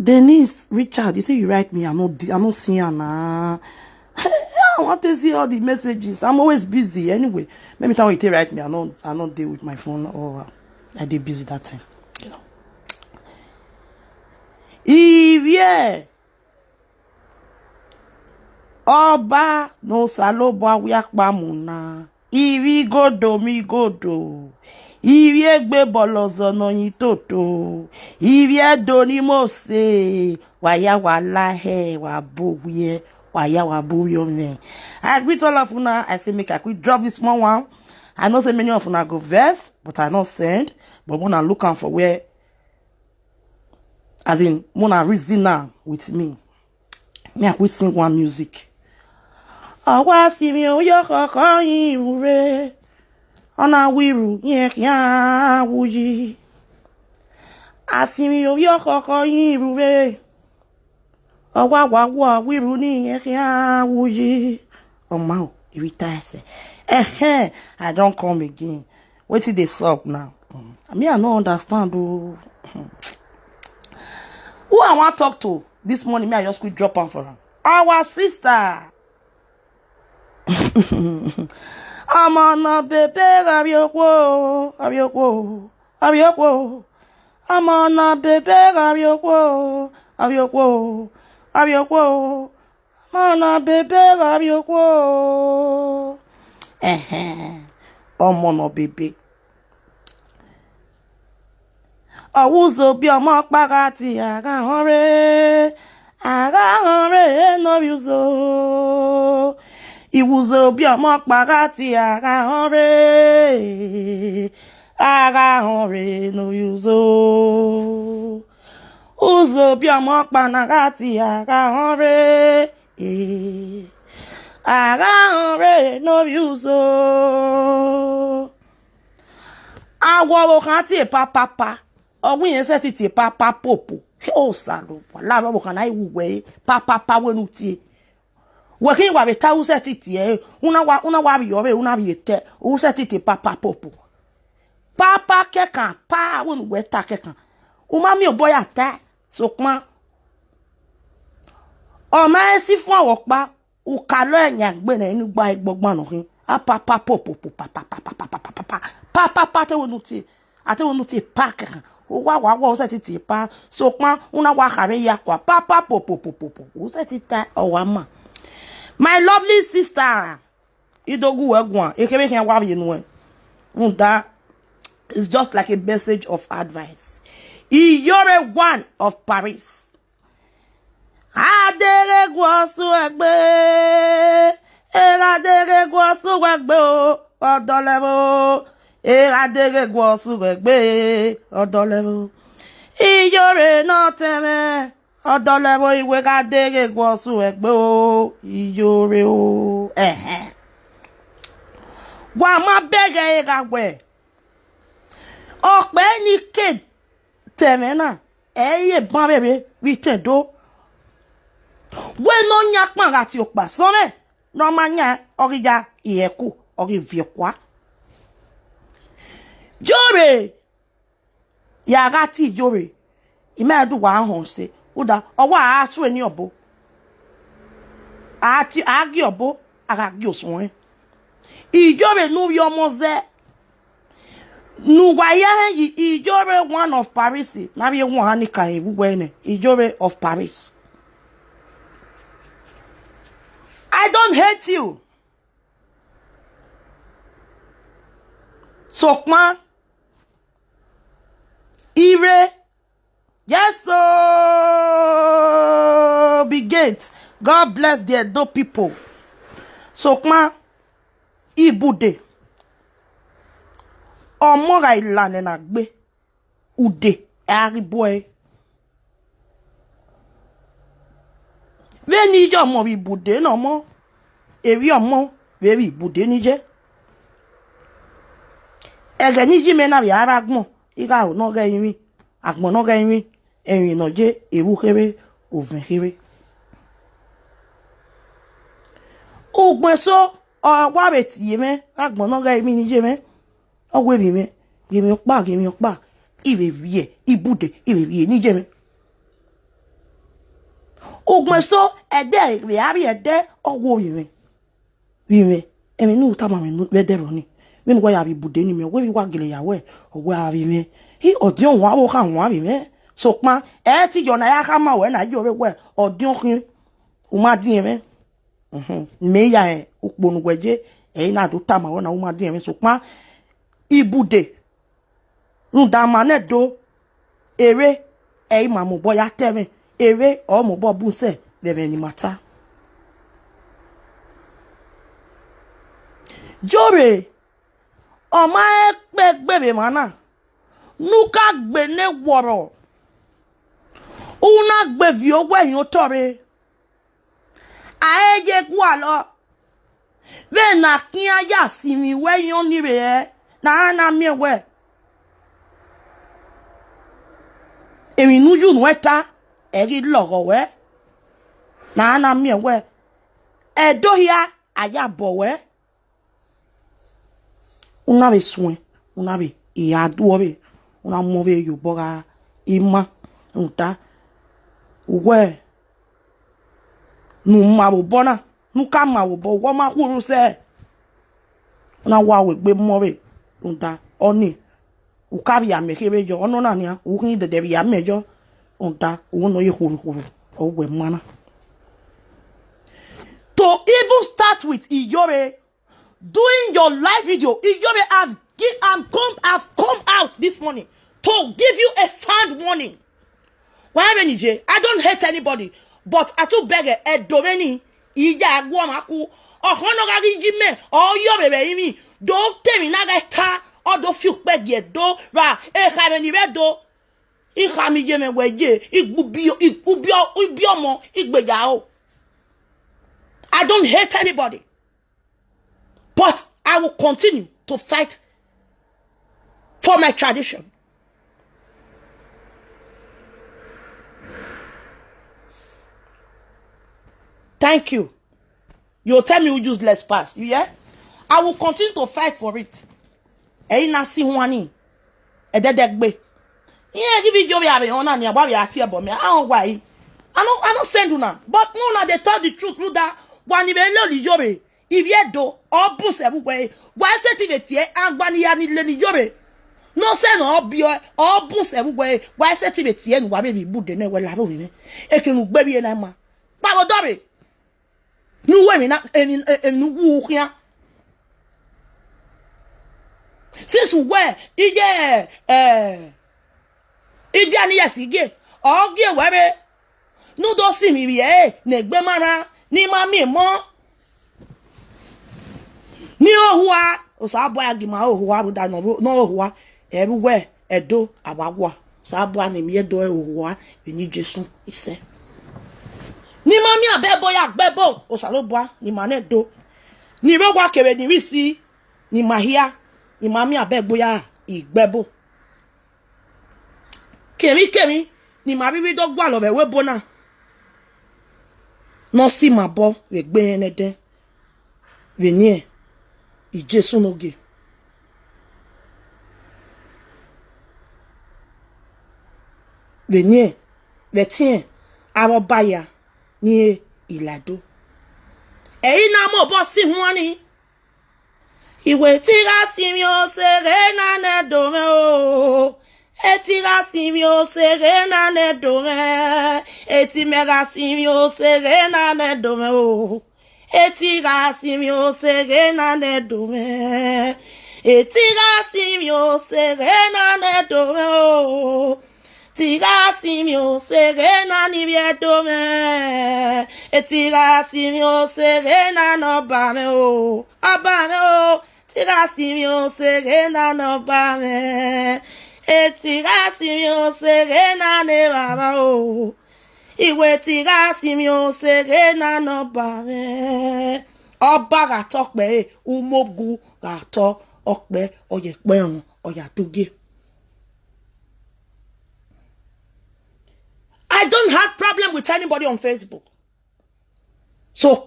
Denise, Richard, you say you write me, I'm not seeing her now. I want to see all the messages. I'm always busy anyway. Maybe time you write me, I not deal with my phone or I did busy that time. You know. Ivie Oba no salobo wiakpa muna. Ivi godo mi godo. Ivi egbe bolozo no yitoto. Ivi edoni mose. Waya wala he wabuye. Waya wabuyo me. I greet all of you now. I say make I quick drop this small one. I know say many of you go verse, but I not send. But when I look out for where, as in when I reason now with me. Me I quick sing one music. Awa si mi oyo koko irure. Ona wiru yek ya wuji. Asimi oyo koko irure. Awa wa wiru ni yek ya wuji. Oh ma, irita I don't come again. Wait till they sup now. I mean I don't understand though. Who I want to talk to this morning? Me I just quick drop on for her. Our sister. I'm on a baby, Arioko. I'm on a baby, Arioko. I'm on a baby, Arioko. I'm on a baby. Awuzo bi omo pagati aga hore no yuzo. Iwuzo bi omo pagati aga hore no yuzo. Uzo bi omo panagati aga hore no yuzo. Awo kan ti papa. Ogun yen se ti papa popo. O salo. La ro kan ai wuwe papa wenu ti. We kin wa be ta u se ti e. Una wa bi yore, una bi ete. U se ti papa popo. Papa kekan pa wonu we ta kekan. O ma mi o boya ta sokman. O ma si fun awok pa o ka lo eyan gbe na inu gba igbogbon no kin. A papa popo papa te wonu ti. Ate wonu ti pa kekan. Wa se ti pa so pan una wa kare ya kwa papa popo o se ti ta owama. My lovely sister Idogu Egwan ekebe kan wa bi nu e that is just like a message of advice. Iyore one of Paris adere gwosu egbe adere gwosu egbe odolebo adere gwosu egbe odolebo iyore no teme odolebo iwe adere gwosu egbe o iyore o wa ma bege egagwe ope ni ke teme na eye ban bebe wi tedo we no nya pan ati opa so me no ma nya orija iyeku ori viekwa Jore yaga ti jore imedu wa hon se uda owa asu eni obo ati agi obo agagi osun ijore nu yo moze nu wa ye ijore one of Paris na bi won hanika ewuwe ne ijore of Paris. I don't hate you. Sokman Ire, yes, so big gate. God bless the Edo people. Sokma Ibude Omora ilane na gbe ude ariboy. Veni jo mo Ibude no mo. Ewi omo very Ibude ni je. Ege ni ji me na bi aragbon. Iga o no ga yin agbon no ga yin erin no je ewu kere ovin kere ogbon so wa be ti me agbon no ga yin ni je me ogwe bi me gemi opa ibe wie Ibude ibe wie ni je me Ugmeso ede reari ede owo wiwe. Wiwe. Emi nu utama me nu bedero ni. Me ngwa ya bi bude ni me we wa gele yawe. Owo ari me. Hi odion wa wo kan wa wiwe. So pa ti yo na ya ka ma we na yo we odion kin. O ma din me. Me ya e uponu gweje e na do tama we na o ma din me so pa ibude. Nda mane do ere e ma mo boya teme. Ere o mo bo bunse bebe ni mata. Jore o ma gbebe mana nuka gbe ne woro una gbe vi owo eyin tore aeje kwa lo ve na kin aya si mi we yon ni re na mi we emi nuju nu eta eri logo we na mi we edo ya aya bo we una be soin una be ya duobe una move yo boga ima nta we nu ma bo bona nu ka ma bo wo ma kuru se una wa we gbe move nta oni u ka bi amekebe jo ono na ni u kin de bi amejo nta u no ye kuru o we mana to even start with Iyore doing your live video. Iyore have come out this morning to give you a sound warning. Why I don't hate anybody, but I too beg a doreni iya guamaku or honogari jime or Yore imi don't tell me naga or do few beg ye do ra e have any red do I hami jeme weje ubiomo igbejao. I don't hate anybody. But I will continue to fight for my tradition. Thank you. You'll tell me who use less pass. You hear? I will continue to fight for it. E na si huani. E dedegbe. Yeah, give you job yabe ona ni agba ya ti ebo me. I don't send you now. But no na they tell the truth through that one be lo li jobe. If ye do or boost everywhere, why set it here and one year ni leni Yore? No send or be or boost everywhere, why set it here and why be good the never love me? A can baby and Emma. Pavo Dobby. No women and no woo here. Since where, Idiani yes, he get all gear where no do see me, ne bemara, ni mammy more. Ni ohua osabo agima ohua buda no ohua everywhere edo abagwa sabo anemi edo ohua eni Jesu ise ni mami abebo ya gbebo osaloboa ni mane do ni rogwa kere ni risi ni mahia ni mami abebo ya igbebo kemi ni mabibi do gwa lo be webo na no si mabo we gbe enede we nie Ijesu noge. Venye, vetien, arobaya, ni ilado. E ina mo bosi huani. Iwe tira simio serena ne dome o. E tira simio serena ne dome. E timera simio serena ne dome o. Etira simio serena ne dome. Etira simio serena ne dome o. Tira simio serena ni vie dome. Etira simio serena no bame o. Abame o. Tira simio serena no bame. Etira simio serena ne baba o. Iwe tira simio serena no bare. Oba gatok be umogu gato okbe oyekpe on oyatuge. I don't have problem with anybody on Facebook. So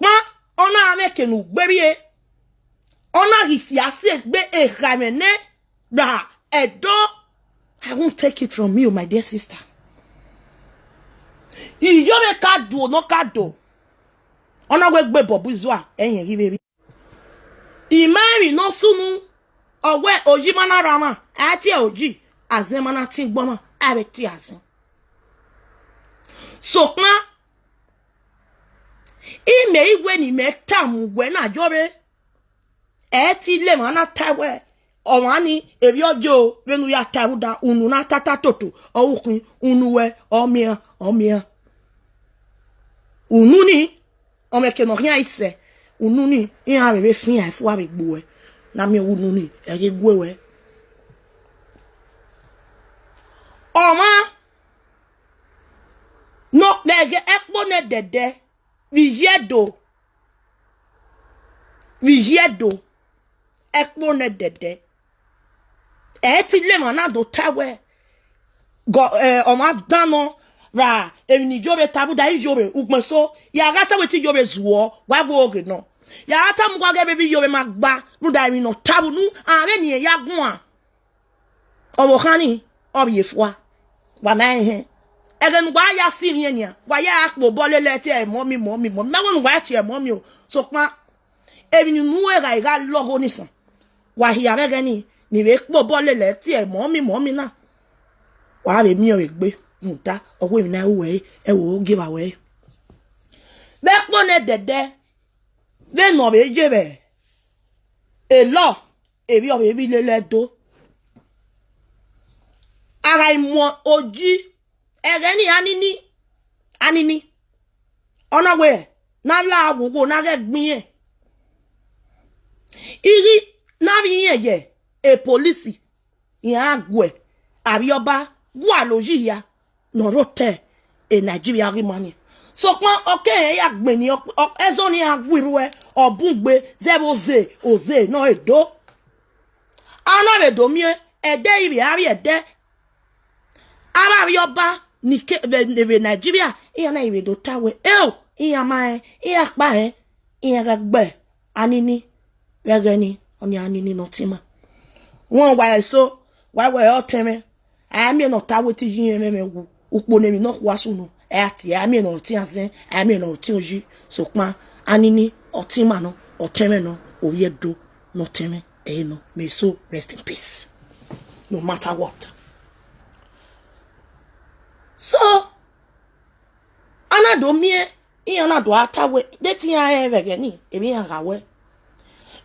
ona amekenu gberie. Ona hisiase gbe e ramene da edo. I won't take it from you, my dear sister. Iyobe kado no kado. Ona we gbe bobu zwa enye ribebi. Imari no sunu owe oji mana rama ati oji azemana tingboma abeti azem. Sokma ime igwe ni metamu gwe na jobe eti le mana tawe omani ebi ojo wenu ya taruda unu na tata toto okun unuwe omia unu ni omeke no rien ise unu ni in arebe fin afu abe gbo na mi unu ni ege gwewe oma no lege ekpone dede Vijedo ekpone dede eti le mana do tawe go oma dano ra eni jobe tabu da ijobe ugmeso ya gata weti jobe zuo wa go oge no ya ata mugwa ge bebi jobe magba ru da mi no tabu nu are ni ya gun a owo khani obi efwa wa na ehe egen gwa ya siri enia gwa ya akpo bolele ti e momi ma won gwa ti e momi o so pa ebinu nu e ga logo nisan wa hi abege ni we kpo bolele ti e momi na wa be mi o egbe nta owo mi na we e wo give away be kpo ne dede be no be jebe e lo ebi o be lele do ara imo oji egeni anini ona we na la awogo na ge gbin iri na bi ye e police yan agwe arioba wa loji ya no rote e Nigeria ri mani so pon okay ya gbe ni ezo ni agwiruwe obungbe zeboze oze no edo ana be do mi ede ibi ari ede ara arioba ni ke ve Nigeria iya na iwe do tawe iya mae iya pa iya gagbe anini wegeni oni anini no tima won wa so wa we o teme ami no tawe ti yin memewu upo ne mi no kwa sunu ati ami no ti asen ami no ti oji so pa anini otima no oteme no oyedo no teme no may so rest in peace no matter what. So anado mie anado atawe deti ya evege ni emi ya gawe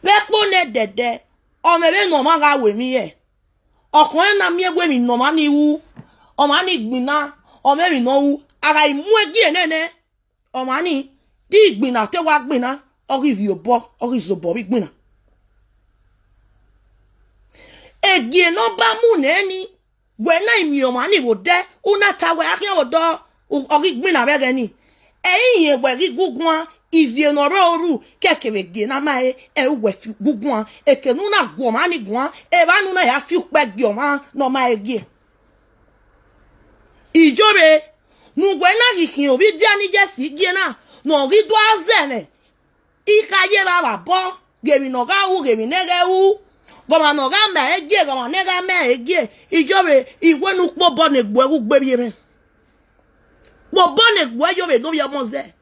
we pone dede o mebe no ma gawe mi ye okun na mi egwe mi no ma ni wu o ma ni gbina o me mi no wu ara imu egi enene o ma ni di gbina te wa gbina ori ri obo ori zobo ri gbina egi no ba mu ne ni wena imi o ma ni wo de una tawe akin wo do ori gbina bege ni eyin egbe ri gugun ivie no ro oru kekere ge na mae e we fi gugun ekenu na gwo ma ni gun e ba nu na ya fi pe ge o ma no ma ege ijobe nu wena yikin obi dia ni je si ge na no ri do azene ikaye ba bo gemi no ga wu gemi nege wu goma no ga ma ege goma nega ma ege ijobe iwe nu po bo ne gbo gbe bi re po bo ne gbo yobe no ya mo ze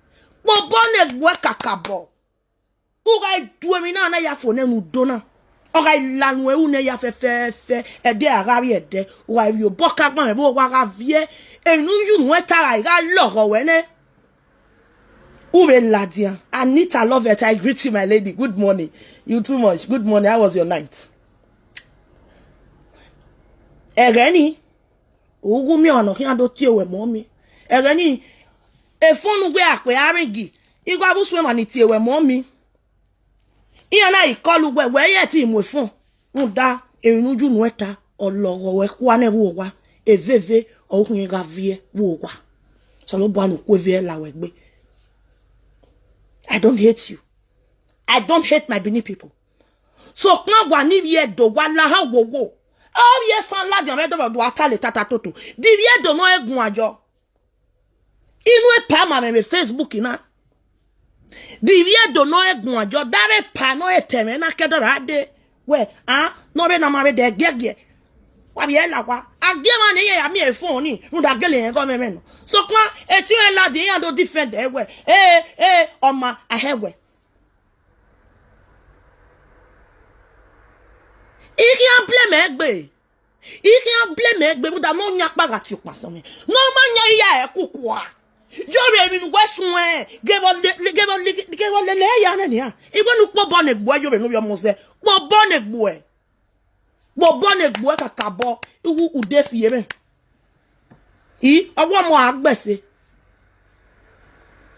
po bo ne gbo kakabo ku ga du mi na ya fo ne nu do na o ga lanu e ne ya fe e de agari e de o ga ri o bo ka gbon e bo wa ga vie enu yu nu e tara ga loro we ne Ube Ladian, Anita love it. I greet you, my lady. Good morning. You too much. Good morning. How was your night? Ereni, ugu mi ono ki ando ti ewe momi. Ereni, e fonu gbe akwe aringi. Igwa bu swe mani ti ewe momi. Iya na ikolu gbe we ye ti mu fun. Nda enuju nu eta oloro we kwa ne wo wa. Eveve ohun ga vie wo wa. So lo bo anu ko vie la we gbe. I don't hate you. I don't hate my Benin people. So quand on ni vie do wala ha wo wo. Oh yes san la di do do atale tata toto. Di vie do no egun ajo. Inu e pa ma me Facebook ina. Di vie do no egun ajo dare pa no e teme na kedora de. We no be na ma be de gege. Wa bien la wa. Agema ne ya mi e fon ni. Nu da gele en go me no. So kwa e ti en la de yan do defend e we. Oma ahewe. Iki an blame egbe. Iki an blame egbe mu da no nya pa gati paso me. No ma nya ya e kukua. Yo re mi we sun e. Gevo le ya na ni a. Igwe nu po bon egbo yo re no yo mo se. Po bon egbo e. Po bon egbo e kakabo. Iwu ude fiere. Owo mo agbese.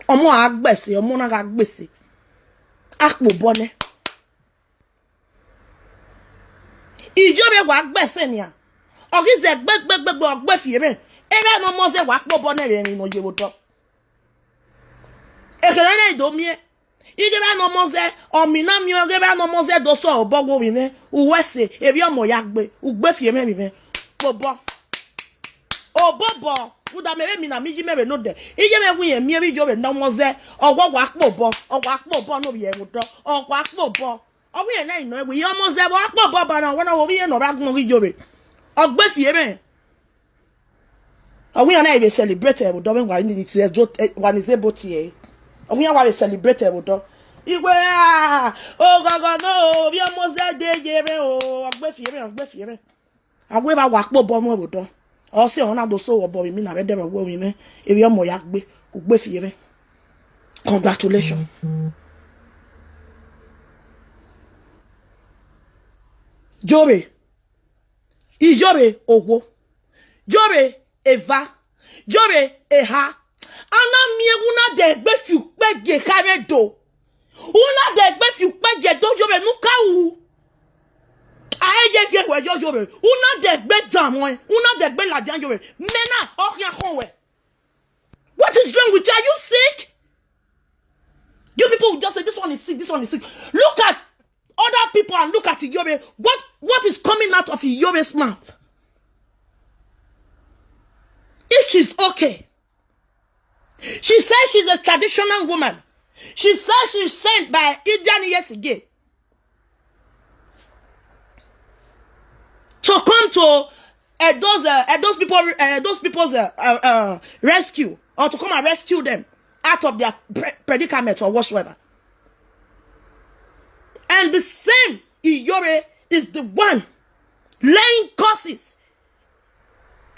Omo agbese, omo na agbese. Akpo bone. Ijobe wa gbese ni a. Ogize gbegbe ogbe fiere. Era no mo se wa po bone re ni no yewo to. Ekele na idomie. Igeba no mo se omina mi ogeba no mo se do so obogo wi ne. Uwese ebi omo ya gbe, ugbe fiere mi ne. Bobo. Obobo. Uda mere mi na mi ji mere no de. Ije me wu ye mi ebi jobe no mo se ogwo wa pobo no bi e wo to. Ogwa pobo. Owi e na ino e wi omo se wa pobo ba na wona wo bi e no ra gun ri jobe. Ogbe fiere. Owi na e celebrate e wo do when wa ni it one is able to we are celebrated with Igwe oh gogo no vi omo se de jere o ogbe fiere agbe ba wa po bo mo wodo o se ona do so obo mi na be de wo mi me e vi omo ya gbe ogbe fiere congratulations Jore Ijore owo Jore eva Jore eha Ana mieguna de gbe fi peje kare do. Una de gbe fi peje do jobe nuka wu. Aye je we jobe. Una de gbe damwe. Una de gbe la jan jobe. Mena okia konwe. What is wrong with you? Are you sick? You people just say this one is sick, this one is sick. Look at other people and look at Yobe. What is coming out of Yobe's mouth? If she's okay. She says she's a traditional woman. She says she's sent by Indian years ago to come to those people's rescue, or to come and rescue them out of their predicament or whatsoever. And the same Iyore is the one laying curses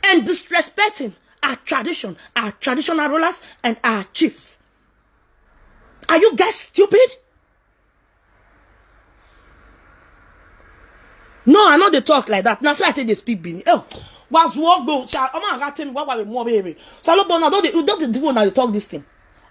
and disrespecting our tradition, our traditional rulers, and our chiefs. Are you guys stupid? No, I know they talk like that. Now, so I take they speak Bini. Oh, was walk go. Oh my God, tell me what we more baby. So look, now don't the people now they talk this thing.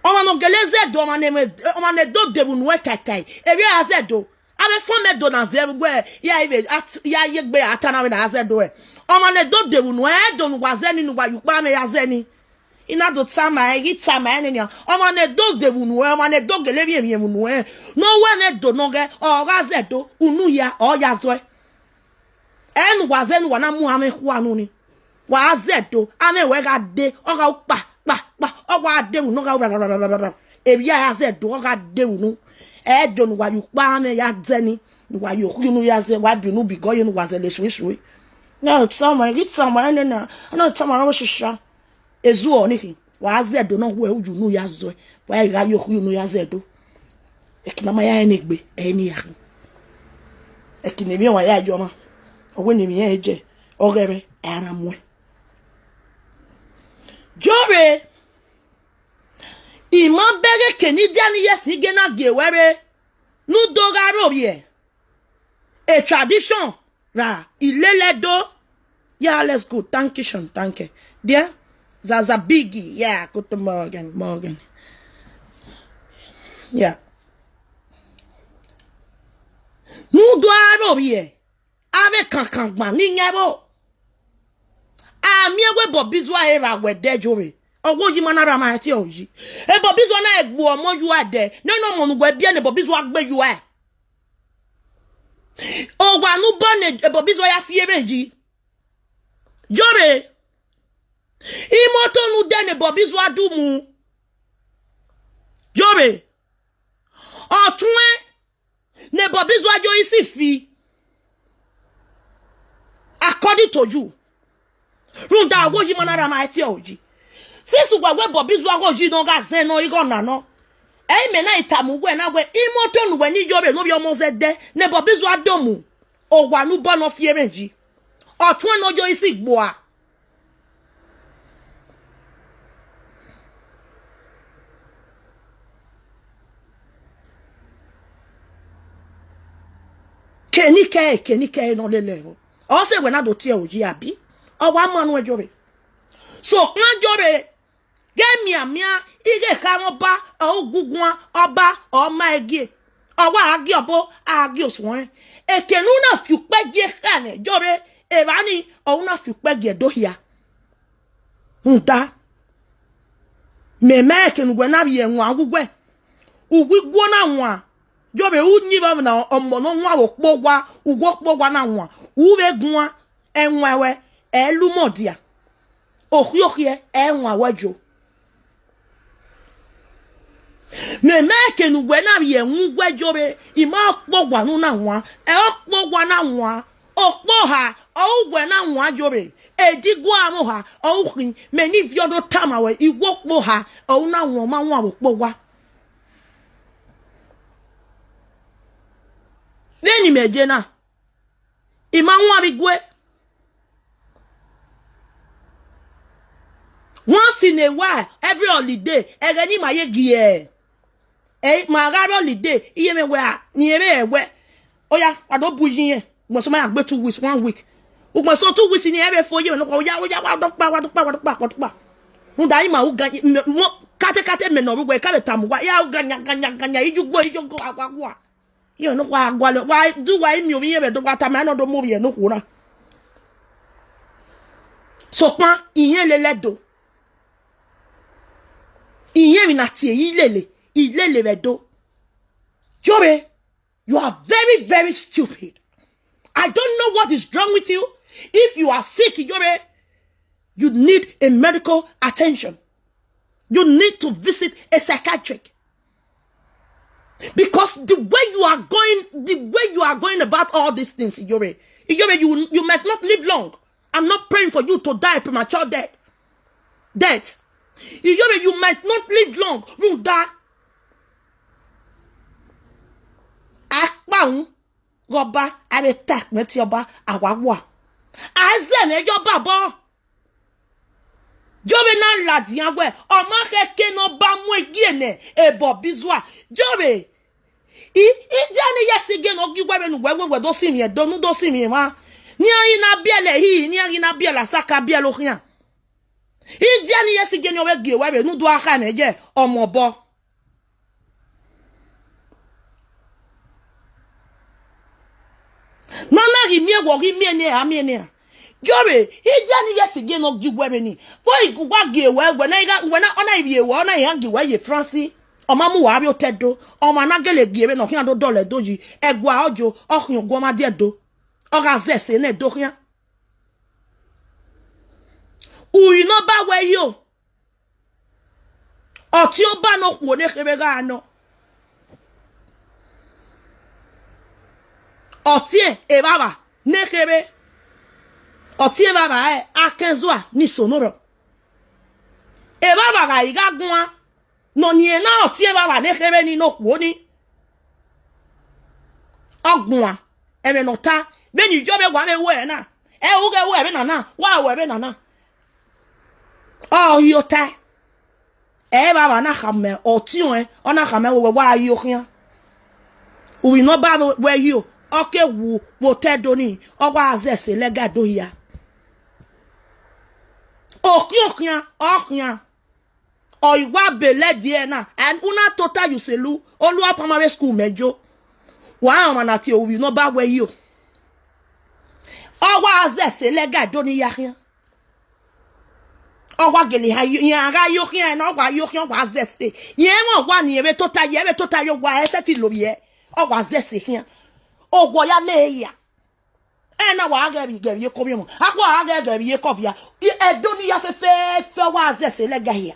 Oh man, no geleze do man name. Oh man, they don't debu no kai. Every has do. I be from do na zero where ya even at ya yegbe atana we na has do. Oh man, they don't debu no don't was any no wa you pa me has any. Ina do tsama e tsama ene ya. Oh man, they don't debu no. Oh man, they don't gelevi emi no. No one do no ge. Oh has do unu ya oh ya zo. En wazen wana mu ame kwa nuni wa zedo ame we ga de o ga pa o wa de no ga e bia ya zedo o ga de unu e do no wa yu pa ame ya zeni wa yu ku nu ya ze wa bi nu bi go yu wa ze le swi no it's somewhere na no it's somewhere wa shisha ezu o ni wa zedo no we uju nu ya zo wa ga yu ku nu ya zedo e kina ma ya ni gbe e ni ya e kina mi wa ya joma when you hear Ogere Aramwe Jore Ima bege Canadian yes igena gewere nu dogaro ye a tradition ra ilele do yeah let's go thank you dear Zaza Biggie yeah good to Morgan yeah nu dogaro ye ave kankan gba ni nyabo ami ewe bobizwa era wede jore owo yi manara ma ti oyi e bobizwa na egbu omo yu ade no mo nu gbe bia ne bobizwa gbe yu a o gba nu bone e bobizwa ya fiere yi jore imoto nu de ne bobizwa dumu jore otun ne bobizwa jo isi fi according to you. Runda wo yi manara ma eti oji. Since we Bobby Zwa ji no ga zen no igo na no. E me na itamu we na we imoto nu we ni jobe no bi omo se de ne Bobby Zwa domu. O wa nu bo no fierenji. Otun no jo isi gboa. Kenike no le level. O se we na do tie oji abi. O wa manu ejobe. So na jobe Gemia mia ige kamoba o gugwa oba o maege owa agi obo agi oswon ekenu na fiupe je kane jore evani o na fiupe je dohia nda me ekenu gwe na biye nwa gugwe ugwigwo na nwa jore unyi ba na omo no nwa wo pogwa ugwo pogwa na nwa uwe gwa enwewe elumodia ohiohie enwa wajo me make nu gwe na ye ngwe jobe ima pogwa nu na nwa pogwa na nwa okpo ha o gwe na nwa jobe edigwa amu ha o hin me ni viodo tamawe igwo kpo ha o na nwa ma nwa pogwa deni meje na ima nwa bigwe once in a while every holiday egeni maye gie ma garo holiday iye me we ni ere ewe oya ado bujin mo so ma gbe 2 weeks 1 week o mo so 2 weeks ni ere fo ye no oya wa dokpa mu dai ma u mo kate me no gbe ka tamu wa ya u ganya ijugbo agwa ye no kwa agwa lo wa du wa mi o ye be do kwa tama no do mo ye no kura so pan iyen leledo iyen mi na tie ilele vedo. Jobe, you are very, very stupid. I don't know what is wrong with you. If you are sick, Jobe, you need a medical attention. You need to visit a psychiatric. Because the way you are going about all these things, Jobe, you might not live long. I'm not praying for you to die premature death. You might not live long. Runda. Akpaun roba abetak meti oba awagwa azen ejoba bo jobe na ladian we o ma keke no ba mu egiene e Bobby Zwa jobe idiani yesige no giwe nu wewe do simi e do nu do simi ma ni ayin na biele hi ni ayin na biela saka bielo hian idiani yesige no we giwe nu do aka na je omobo Nana rimie wo rimie ne amie Jobe ijani yesige no giwe ni boy gwa gewe we na ona ibie we ona yan giwe ye France o ma mu wa bi o tedo o ma na gele giwe no kian do dole doji egwa ojo okun ogwo ma de do o ga zese na do kian uyi no ba we yo o ti o ba no ku ne kebe ga no Otie e baba nekebe Otie baba akenzoa ni sonoro e baba ga igagwa no ni na otie baba nekebe ni no kwoni ogwa ebe no ta be ni jobe gwa me we na e u ga we be na wa we be na oh yota e baba na khame otion ona khame we wa yo kian we no ba we yo Okay, wo tedoni owa azese lega dohia. Okian. Oiwa bele diena and una total yuselu Olua primary school mejo. Wa manati o wi no ba we yo. Owa azese lega doni ya. Owa gele ha yan ga yo kian na owa yo kian wa azese. Yen wa ni ebe total yo wa eseti lobie. Owa azese kian. Ogwo ya leya ena wa aga bi gari ko bi mo akwa aga gari ko via e doni ya fe wa azese lega here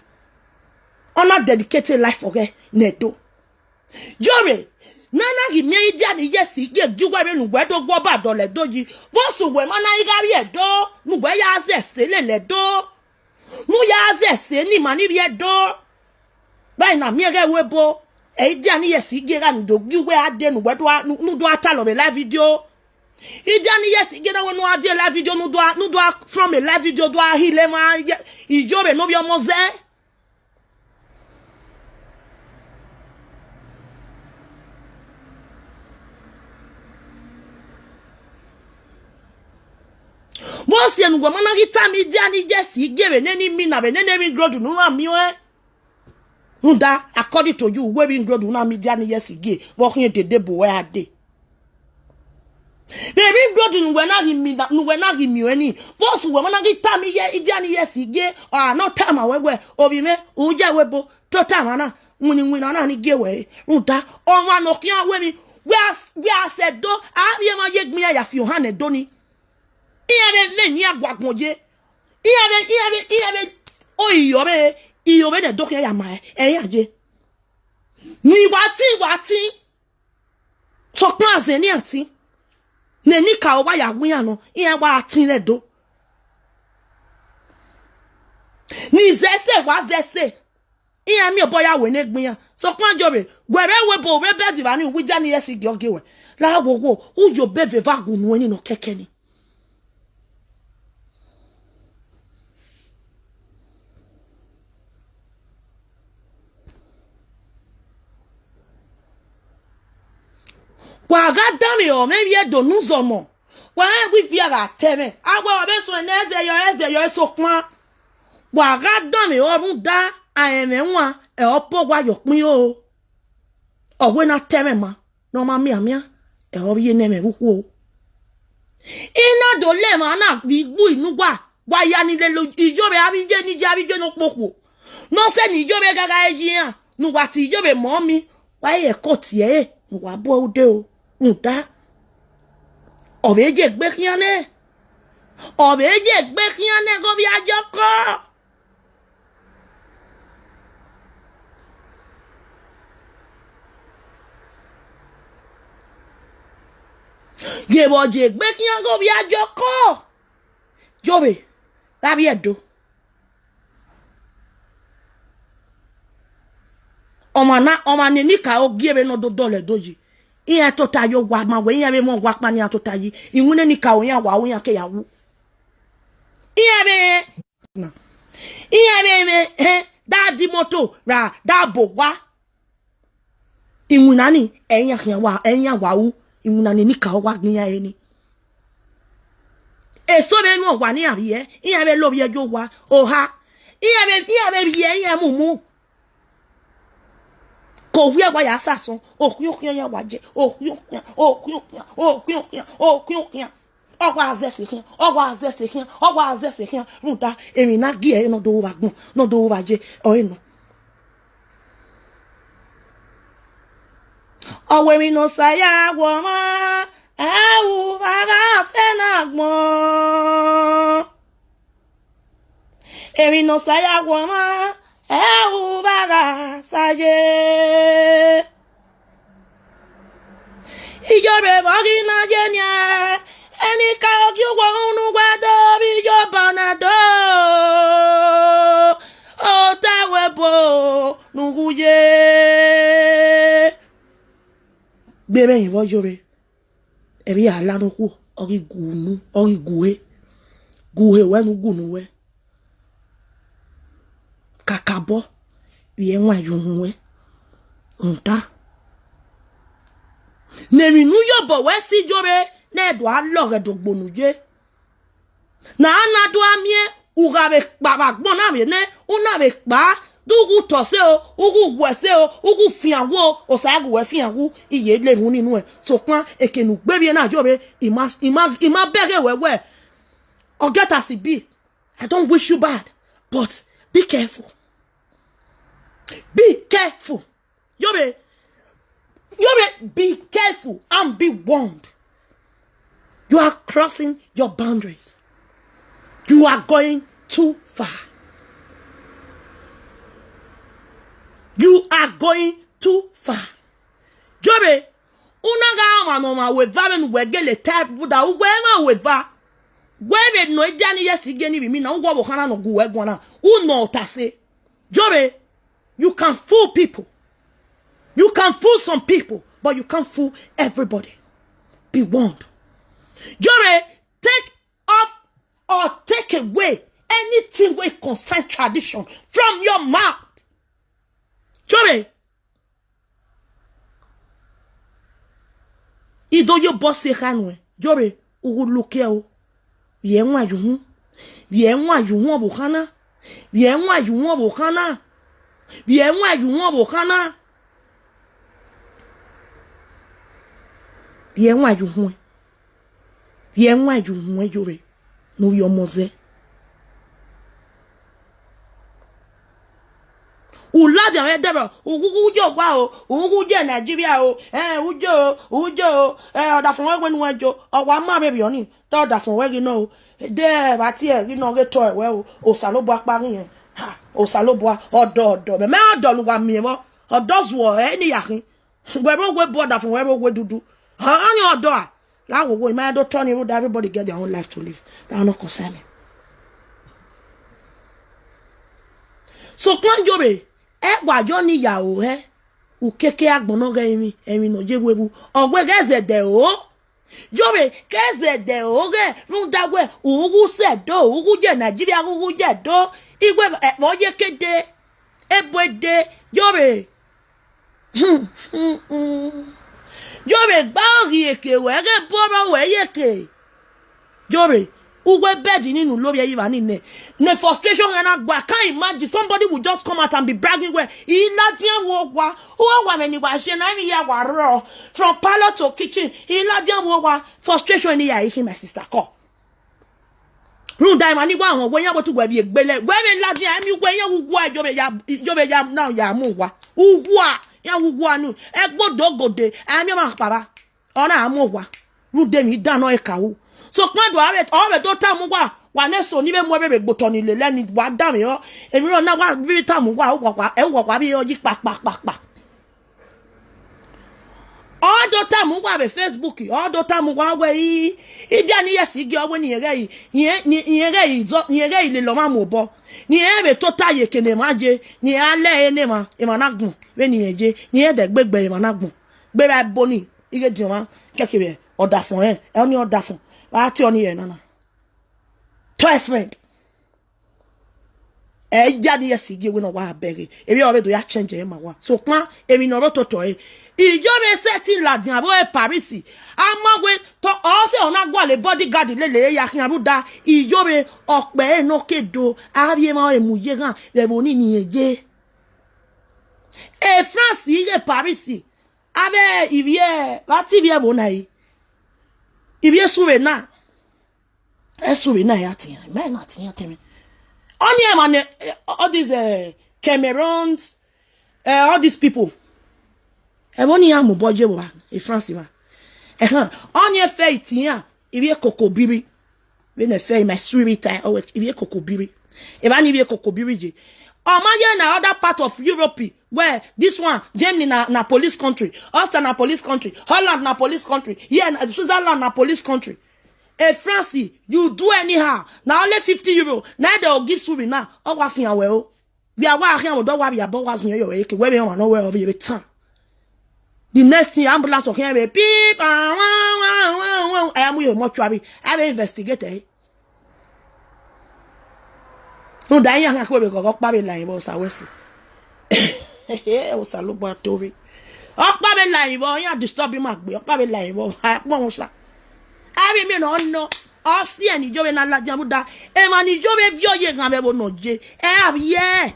on a dedicated life for her nedo Jore nana gi mi idia ni yesi ge giwe re nugbe do gbo ba do le doji vosu we mana igari edo nugbe ya ze se le do nu ya ze se ni mani bi edo bai na mi ge webo e idia ni yesi ge ga ndo giwe ade nugbe do nu do ata lo be live video idia ni yesi ge na wonu ade live video nu do from a live video do hile ma ijobe no bi omo ze Most yen go mana gita mi dia ni jesi gere neni mi na be neni mi grodu no ami we nda according to you we bi grodu na mi dia ni yesi ge wo kun dede bo we ade be bi grodu no we na gi mi no we na gi mi eni force we mana gita mi ye dia ni yesi ge ah no time we obi me u je we bo to time na nwini na ni ge we nda o wa no kian we mi we as do a ye ma ye gmi ya fi han e do ni Iyabe me ni agwagunje. Iyabe o iyobe de doke ya ma yaje. Ni wati. Sokun aze ni ati. Ne ni ka owa ya gun ano, iya wa ati le do. Ni zese wa zese. Iya mi oboya we ne gbin ya. Sokun ajobe, gwere we bo we be di ba ni wi ja ni yesi gyoge we. La wo u yo be ve va gun ni no keke ni. Waga dami o me vie do nu zomo wa wi fi ara teme agbo be so eze yo so pon waga dami o run da ayeme nwa e opo gwa yo pin o owe na teme ma no ma mi amia e o ye ne me wuku o ina do le ma na bi gbu inu gwa wa ya ni le lo ijobe abije ni je no poku no se ni ijobe gaga ejian nu wa ti ijobe mo mi wa ye ko ti e wa bo ude o nta obeje gbe kiane go bi ajoko ye boje gbe kian go bi ajoko jobe labi edo oma ni ka o giere no do dole doji iya to ta yo wa ma we iya be mo wa pa ni atota yi iwune ni ka o yan wa o yan ke yawo iya be me da di moto ra da bo wa iwuna ni eyan wa u iwuna ni ka o wa ni ya eni eso be mo wa ni ari iya be lo bi ejo wa o ha iya be bi eyan mumu ko wi agba ya sasun okun ya wa je okun ogwa azese kian runta emi na gi e no do wa gun no do wa je o eno owe mi no saya wo ma au ara se na gbon emi no saya wo ma bara saye ijobe bogi na jenia eni ka ogi wonu gwado bi jo banado o tawebo nuguye bebe yin wo jobe ebi ala no ku ogi gunu ogi guhe wenu gunu we kakabo ye nwa yunwe nta nemi nu yobo we si jore na edo aloge dogbonu je na anado amie ugabe baba gbon na me ne una be pa dugu tose o ugu wese o ugu fianwo o sagu we fianwo iye le run ninu e so pan ekenu gbebie na jore ima bege wewe or get as it be. I don't wish you bad, but be careful. Be careful. Yobe, be careful and be warned. You are crossing your boundaries. You are going too far. You are going too far. Yobe, Unaga mano ma weva ben wegele type buda ugwema weva. Gwebe no ejani yesi geni bi mi na ugwa bokana no guwe gwana. Uno tase. Jobe, you can fool people. You can fool some people, but you can't fool everybody. Be warned. Jobe, take off or take away anything we concern tradition from your mouth. Jobe, ido yo bosse hanwe. Jobe, uru luke o. Vienwa juhu. Vienwa juhu abokana. Vienwa juhu abokana. Vienwa juhu abokana. Vienwa juhu. Vienwa juhu jobe. No yo moze. Uladi ame deba. Ujo kwa o. Uje Nigeria o. Ujo. Oda fun we nu ejo. Owa ma baby oni. Oda fun we no. De ba ti e no ge to ewe o. Osalobo apari yen. Ha. Osalobo odo. Me odo nu wa mi mo. Odo zo ni yakin. We border fun we dudu. Ha any odo a. La wo my do turn you everybody get their own life to live. That not concern me. So kwan jobe wa jo ni ya o ukeke agbono ga emi no je webu ogwe geze de o jobe geze de o ge run dagwe ugu se do ugu je Nigeria ugu je do igwe mo ye kede ebwede jobe jobe gbaori eke we ge boro we yeke jobe ugwe bed ninu lori eyiba ni ne frustration and I can't imagine somebody would just come out and be bragging where he ladian wo wa meni wa she na mi ya wa ro from parlor to kitchen he ladian wo wa frustration ni ya my sister call run dai mani wa won yan bo tu gwa bi egbele gwa mi ladian mi gwa yan wugu jobe ya now ya mu wa wugu a yan wugu anu egbodo gode ami ma para ona amu wa run de mi dan no e kawo so kwan do are to tamu wa ne so ni be mo be gboto ni le leni wa da mi o emi ro na wa bi tamu wa o bi o yi pa o do tamu wa be Facebook o do tamu wa we ide ani yesi gi owo ni yere yi le lo ma mo bo ni e be to taye kene ma je ni ale ene ma e ma na gun we ni eje ni e de gbegbe e ma na gun gbera boni ige di ma kekebe oda fun e oni oda fun wa ti oni e nana try friend e jadi yesi gi we no wa bere ebi o be do ya change e ma wa so pan emi no ro toto e ijo be setting ladin abo e Paris amagwe to o se ona gwa le bodyguard le ya kin abuda ijo be ope e no kedo ari ma e muye gan le boni ni eje e France ile Paris abe ivie va ti vie bonai ivie suwe na suwe na ya tin me na tin temi oni e man all these Cameroons all these people e boni ya mo boje bo ba e France ba oni e fe itia ivie kokobiri we na fe my sweet time o ivie kokobiri e ba ni ivie kokobiri je o ma ye na other part of Europe where this one Germany na police country, Austria na police country, Holland na police country, here Switzerland na police country. France, you do anyhow. Now only €50. Now they will give you now. Oh, what thing well? We are working on don't worry about what's near your wake. Where we want nowhere over your time. The next thing ambulance will hear beep. I am with mortuary. I will investigate. No, Diane, I will go up Babylon. Was I was. Osalobo atobi okpa be line bo yan disturb ma gbe okpa be line bo pon sa ari mi no o si eni jobe na la jamuda e ma ni jobe vi oye gan be bo no je e abi ye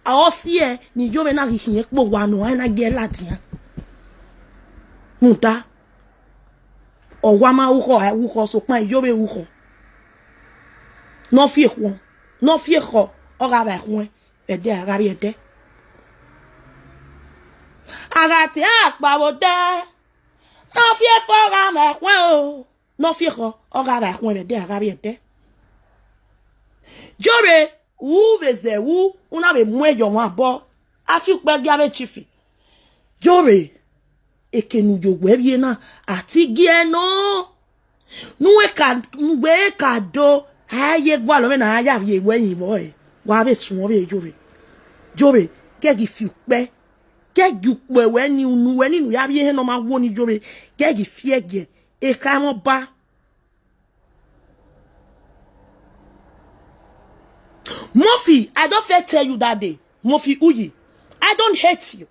o si e ni jobe na hihin po wa no na ge latian muta o wa ma uko so pan jobe uko no fie ko o ga ba hun e de ara bi e de agate akpawote no fie fora me kwen o no fie ko o ga ba kwen de aga bi de jobe u veze u una be mu ejo wan bo afi pe ga be chifi jobe e ke nu yo we na ati gie no nu e ka do aye gwa lo me na aya ye we yin boy wa be sun we jore ke gi fi pe ke gi pe we ni nu ya bi no ma wo ni jore ke gi fi ege e ka mo ba Murphy, I don't fair tell you that day. Murphy Uyi, I don't hate you.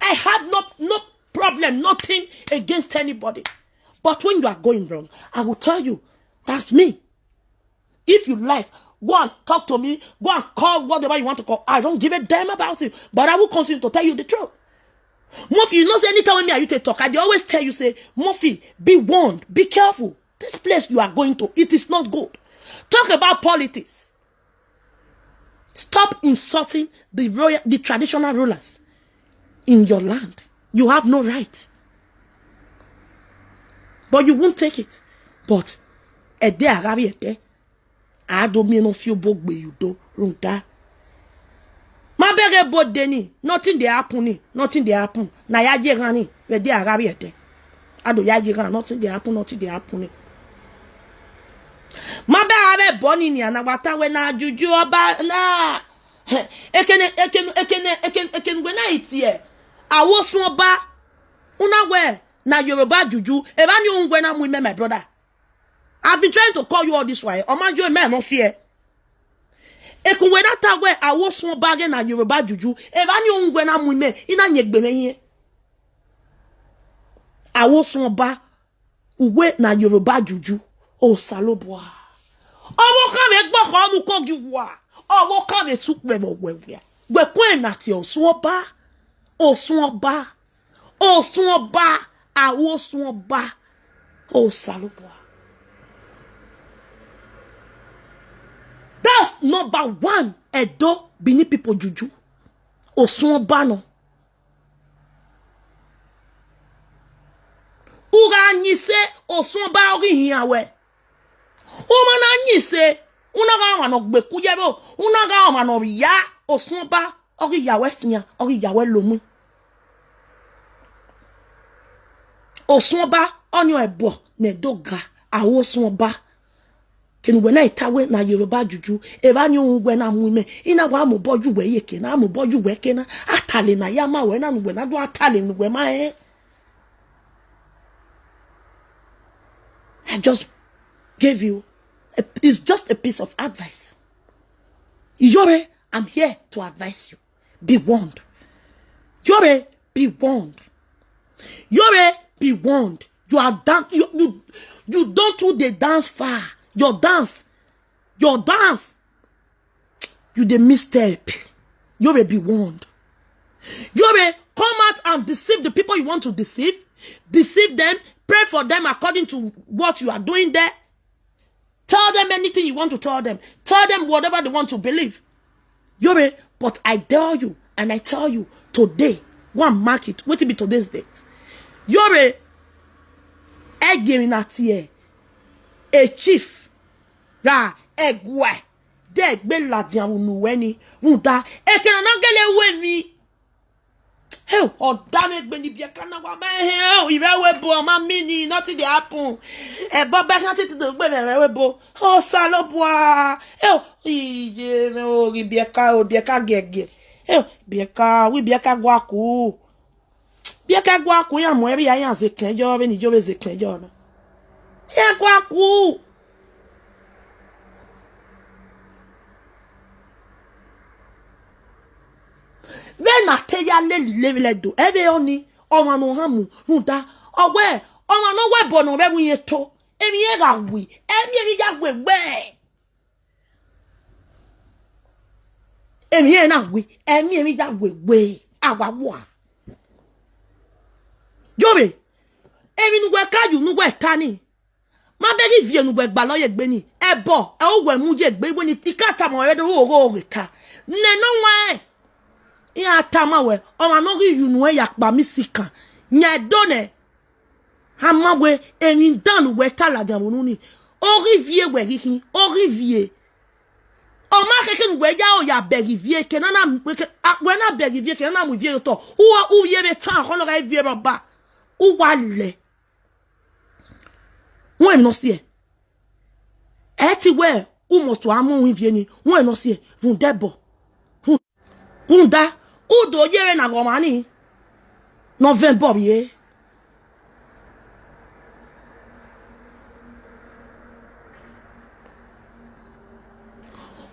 I have no problem, nothing against anybody. But when you are going wrong, I will tell you, that's me. If you like, go and talk to me, go and call whatever you want to call. I don't give a damn about it. But I will continue to tell you the truth. Murphy, you know, say anytime when me and you talk, I always tell you, say, Murphy, be warned, be careful. This place you are going to, it is not good. Talk about politics. Stop insulting the traditional rulers in your land. You have no right. But you won't take it. But a day Arabi ete, I don't mean no few book be you do runta. Ma bere bod deni, nothing they happen, nothing they happen. Na ya jirani, the day Arabi ete. I do ya jiran, nothing they happen. Mabe abe boni ni anagwata we na juju oba na ekene gwe na itie awosun oba una we na Yoruba juju eba ni ungwe na mu my brother. I've been trying to call you all this while. Omajo me no fear. Ekunwe na ta we awosun oba ge na Yoruba juju eba ni ungwe na mu me ina nyegbe yin. Awosun oba uwe na Yoruba juju. Oh, salobwa. Owo kan me gbo ko nu ko gi wa. Owo kan me tu pe mo wewe. Gbe kun na ti osun oba. Osun oba. Osun oba. Awosun oba. Oh, salobwa. That's number one. Edo bini people juju. Osun oba no. Ura nyi se osun oba ori hin awe. Umana nyise unaga wano gbeku yebo unaga wano ya osunba ori yawe finya ori yawe lomu osunba onyo ebo ne doga awo osunba kenugwe na itawe na Yoruba juju eba ni ungwe na muime ina wa mo boju we yeke na mo boju we kena atale na yama we na nugwe na do atale nugwe ma I just gave you it's just a piece of advice. Yore, I'm here to advise you. Be warned. Yore, be warned. Yore, be warned. You are done. You don't do the dance far. Your dance. You the misstep. Yore, be warned. Yore, come out and deceive the people you want to deceive. Deceive them. Pray for them according to what you are doing there. Tell them anything you want to tell them. Tell them whatever they want to believe. Yore, but I tell you, and I tell you, today, one mark it. What will be today's date? Yore, a chief, ra, egwe, deg, be la dian unuweni, unta, ekenanangele weni. Hey, oh damn it, Benny Biakana, hell, if I were born, my mini, nothing they happen. A Baba nothing to the weather, oh, Salopwa, oh, Biaka, Gege, oh, Biaka, we Biaka Guaku. Biaka Guaku, I'm where I am, the Kenjo, and you is the Kenjo. Yeah, Guaku. Then I tell ya le do ebe oni oma no hamu hunta owe oma no we bono be wi to emi e ga wi emi ya we emi e na wi emi ya we awawo Jobe emi nu gbe kaju nu gbe tani ma be ri vie nu gbe gba lo ye gbe ni ebo e o we mu ye gbe ni tikata mo re do o ka ne no wa ya tamawe o anogi yunwe yakpa misika nya done hamawe enin dan we talaja monuni o rivie we hihin o rivie o ma keke we ya o ya berivie kenana we na berivie kenana mu vie to o ye be tan ko no ga vie baba ou wale. Ou non si. Eti we, ou mo so amon win vieni. Ou non si. Vun debo. Unda, ou do yere na gomani. Non ven bob ye.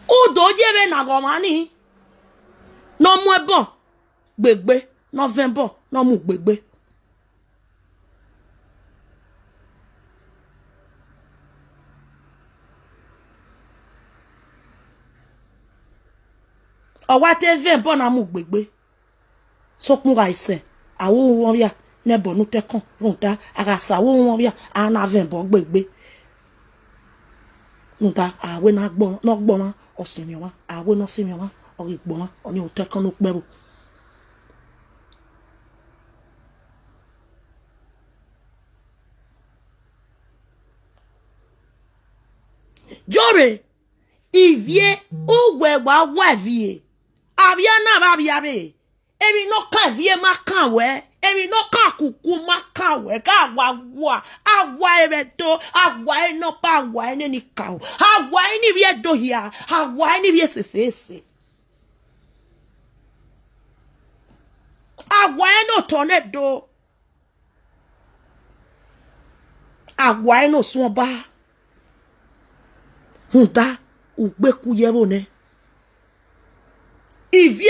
Ou do yere na gomani. Non mwe bon. Gbegbe. Non ven bon. Non mou gbegbe. Owa te ven bon na mou gbegbe. Sok mou ga ise. A ou won ya. Ne bon nou te kon. Ronta. Agasa ou won ya. A na ven bon gbegbe. Ronta. A we na gbon. Nok bon. O simyon. A we no simyon. O rik bon. O ni ou te kon nou kberu. Jore. Ivie ou we wa vie. Abiana babiabe. Emi no kan vie ma kan we. Emi no kan kuku ma kan we. Ka wa. Awa ebeto. Awa no pa awa ni kao. Awa ni vie do hia. Awa ni vie sese. Awa no tornado. Awa no swamba. Hunta ou beku yevo ne. Ivie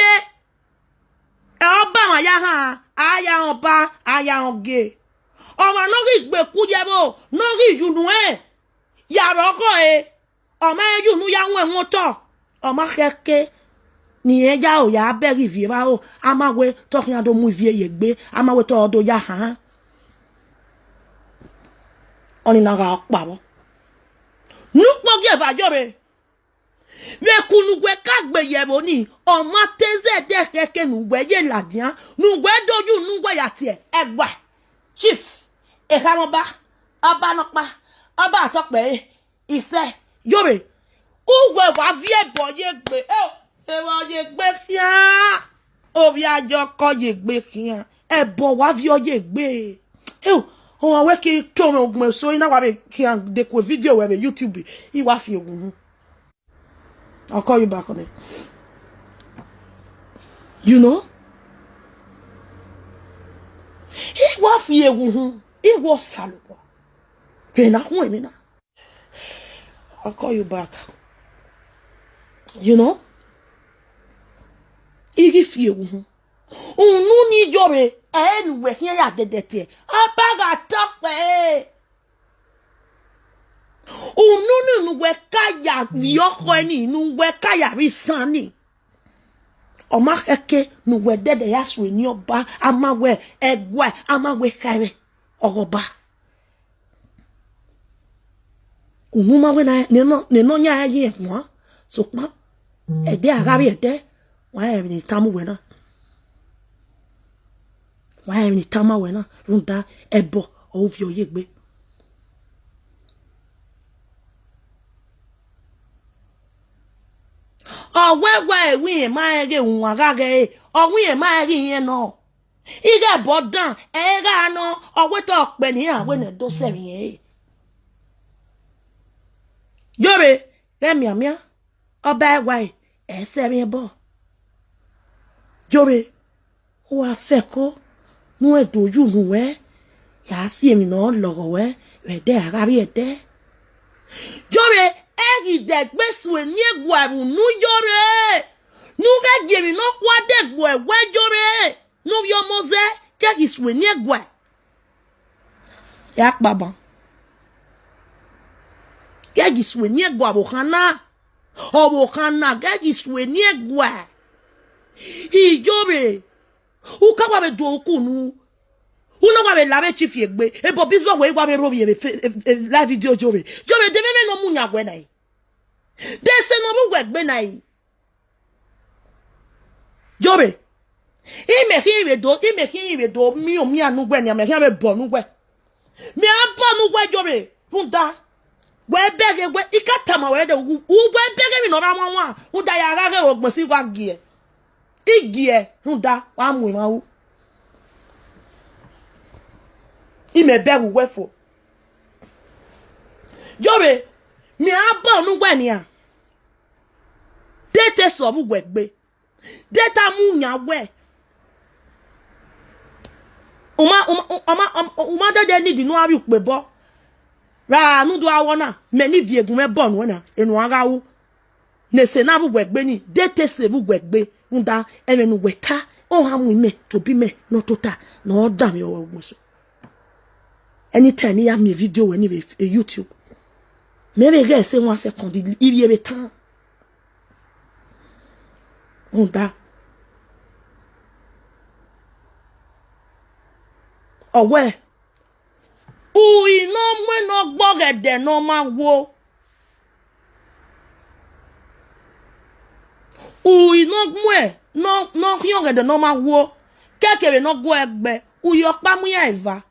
e oba ma ya ha aya oba aya oge. Oma no ri beku yevo no ri yunu e. Ya roko e. Oma yunu ya nwe moto. Oma keke ni eja o ya be rivie ba o. Ama we tokin ado mu vie yegbe. Ama we to odo ya ha. Oni na ga okpa bo. Nou mo ge va jore. Me kunu gwe kagbe yevo ni. O ma teze de keke nou gwe ye ladian. Nou gwe doju nou gwe yatie. Egwa. Chief. E kamoba. Aba nokpa. Aba atokpe. Ise. Jore. Ou gwe wa vie bo ye gbe. E wa ye gbe kian. O vi ajo ko ye gbe kian. E bo wa vie ye gbe. On a qui tourne au gme so ina wa be qui en déco vidéo wa be YouTube I wa fi ogun. I'll call you back on it. You know? I wa fi ogun. I wa salopo. Pe na ho mi na. I'll call you back. You know? I fi ogun. Unu ni jore enwe here ya dedete. Abaga tokpe. Unu nu we kaya yoko eni nu we kaya risani. Oma eke nu we dede ya swe ni oba ama we egwe ama we kare ogoba. Unu ma we na ne no nya ye mo. So pa ede agabi ede wa e ni tamu we na. Why ni tama wena runda ebo ovio yegbe. O we ma ege unwa gage o we ma ege yen no. Ige bodan e ga no o we to pe ni awe ne do serin e. Yore le miamia oba wa e serin bo. Yore o afeko nu e doju nu we ya si emi no logo we de agabi ede. Jore egi de gbeswe ni egwaru nu jore. Nu ga gemi no kwa de gwe we jore. Nu yo moze ke giswe ni egwa. Ya baba. Ke giswe ni egwa bo kana. O bo kana ke giswe ni egwa. I jore ou ka wa be do okunu ou no wa be la be chief yegbe e bo bizo we wa be rovi la video jore de me no munya gwe nai de se no bu gwe nai jore i me hi do mi o mi anu gwe ni me hi be bo nu gwe mi a bo nu gwe jore funda we bege gwe ikata ma we de u gwe bege mi no ra won u da ya ga ge ogbon si wa gie Igie, hunda, wa mu ma u. Il me beg ou wefo. Yobe, mi aba nu wenia. Dete so bu wegbe. Deta mu nya we. Uma de ni di no ari ukpe bo. Ra nu do awona, me ni viegun me bon wona, enu ara wu. Ne se na bu wegbe ni, dete se bu wegbe. Unda emenu weta, o ha mu me, to bi me, no tota, no dam yo wo. Anytime you have me video when you YouTube. Maybe guys say 1 second, il y a le temps. On da. Oh ouais. Oui, non, moi non boré de non ma wo. Oui, non moi non rien de non ma wo. Quelque non go egbe. Ou yo pa mu ya eva.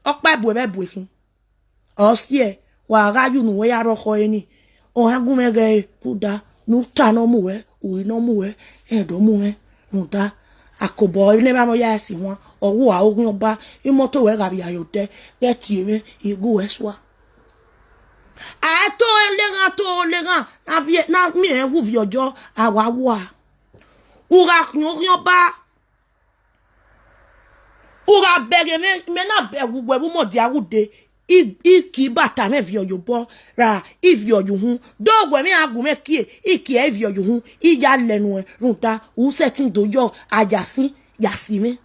Okpa bwebe bwekin. Osye, wa raju nu we ya roko eni. O hagu mege kuda, nu ta no muwe, ui no muwe, edo muwe, nu da. Akobo, ne ba mo ya si won, owo a ogun oba, imoto we gabi ayote, get you, igu eswa. A to legan, na vie, na mi en wu viojo, awawa. Ura knyo ba. Ura bege me na be wu mo dia wude iki bata me vio yo bo ra ivio yo hu dogwe me agu me kie iki e vio yo hu iya lenu runta u setting dojo ajasin yasime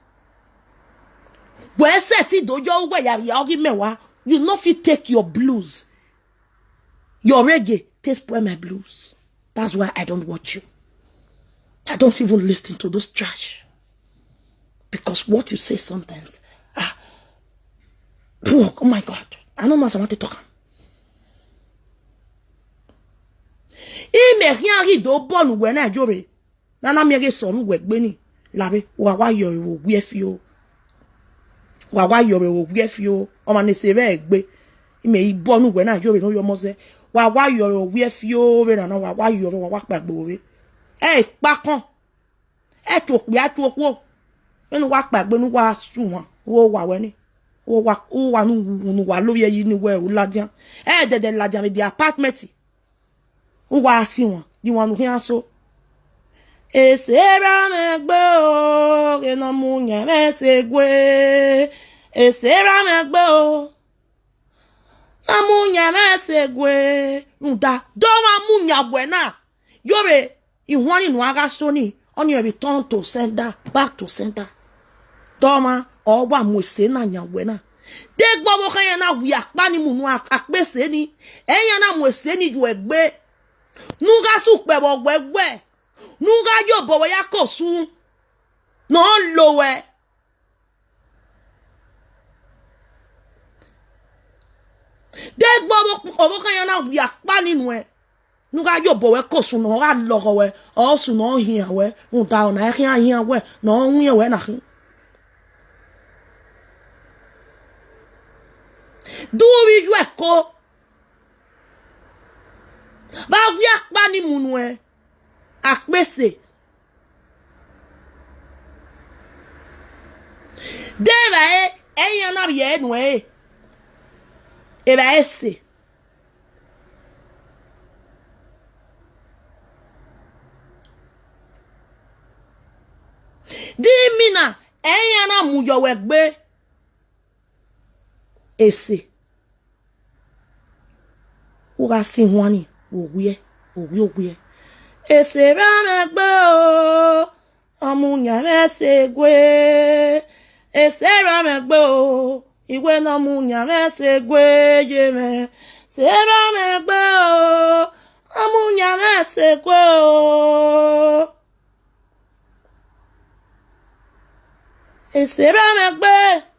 we setting dojo we ya ogi mewa you no fit take your blues your reggae take spoil my blues. That's why I don't watch you. I don't even listen to those trash. Because what you say sometimes, oh my God, I know I want to talk. Il me rien ri do bon ou na jore. Nana mi re so nu we gbe ni. Labe wa yo wo gbe fio. Wa yo wo gbe fio. O ma ne se be gbe. I me bon we na jore no yo mo se. Wa yo wo gbe fio we na wa yo wa pa gbo we. Pa kan. To pe atu enu wa pagbe nu wa su won wo wa we ni wo wa nu wa lórí eyi ni we o ladian dede ladian me di apartment wo wa si won di won nu kian so esera me gbe o ke no mu yan me se gwe esera me gbe o na mu yan me se gwe nda do ma mu yan gwe na yore ihwan ni nu aga so ni on your return to sender back to center. Toma owa mwese na nyawena de gbowo kan yan na wi apa ni munu apese ni eyan na mwese ni ju egbe nuga su pe bo gbegbe nuga yo bo ya kosu no lowe de gbowo owo kan yan na wi apa ni nu e nuga yo bo we kosu no ra logo we o su no hin we un ta ona hin we no wi we na hin. Do we you ko ba wi apa ni munu e apese de ba eyan na ye nu e ba ese di mina eyan na mu yo we gbe ese ura sin wani owie ese ra me gbe o amunya me se gwe ese ra me gbe o iwe na munya me se gwe ye me se ra me gbe o amunya me se gwe o ese ra me gbe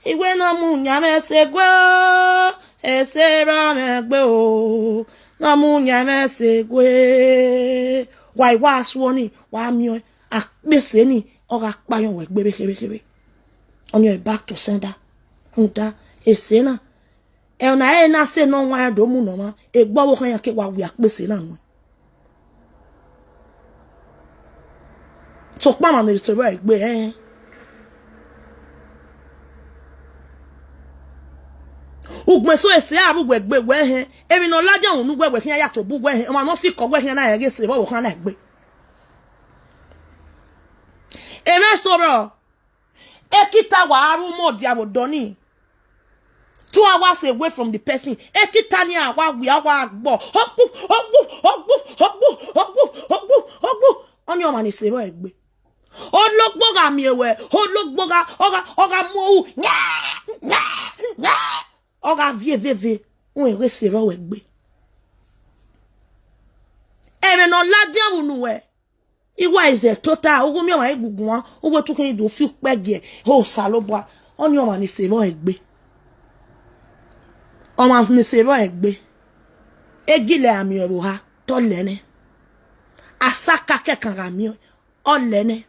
iwe no mu nyame se gwe o esera me gbe o no mu nyame se gwe why was woni wa mi o apese ni o ga payon we gbe kebe on your back to sender nda esena e na na se no wa do mu no ma e gbowo kan yan ke wa wi apese na no so pa ma na se wa gbe so ese abu gbe we he emi no laje onu gbe kin ya to bu gbe he o ma no fi ko gbe hin na ye se bo kan na gbe eme soro ekita wa aru mo dia bodoni 2 hours away from the person ekita ni awa wi awa gbo ogbu oni o ma ni se bo egbe ologbo ga mi ewe ologbo ga oga mo oga vie on ere se ro egbe eme no ladian unu we iwa is a total ogun mi o ma egugun wa owo tun kin do fi pege o salobo oni o ma ni se ro egbe o ma ni se ro egbe egile ami oro ha to lene asaka kekan ga mi o lene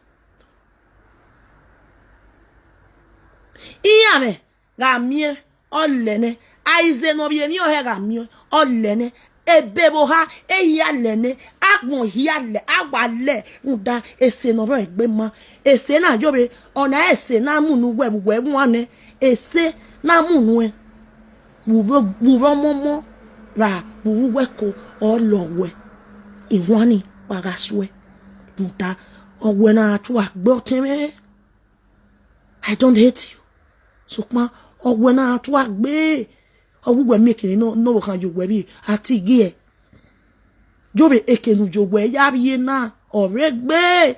iyame ga mi o lene aize no bi mi o he ga mi o lene ebebo ha eya lene agbon hiale awale nda ese no ro egbe ma ese na jobe ona ese na munu gwe wane ese na munu e buvo momo ra buwe ko olowe iwani pagaswe nda owe na tu agbo teme I don't hate you so ma owe na tu agbe ogugwe making no kan jogwe bi ati gi jobe ekenu jogwe yariye na oregbe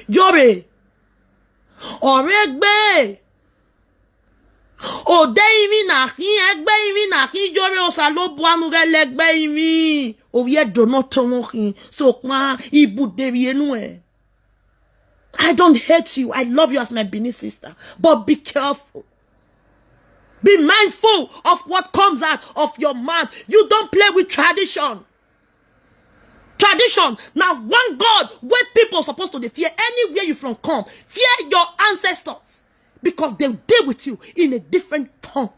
jobe oregbe ode imi na kin egbe imi na kin jobe o sa lo bu anu ge legbe imi o ye do not tomo kin so pa ibude bi enu e I don't hate you. I love you as my Benin sister. But be careful. Be mindful of what comes out of your mouth. You don't play with tradition. Tradition. Now, one God, where people are supposed to fear anywhere you from come. Fear your ancestors. Because they'll deal with you in a different form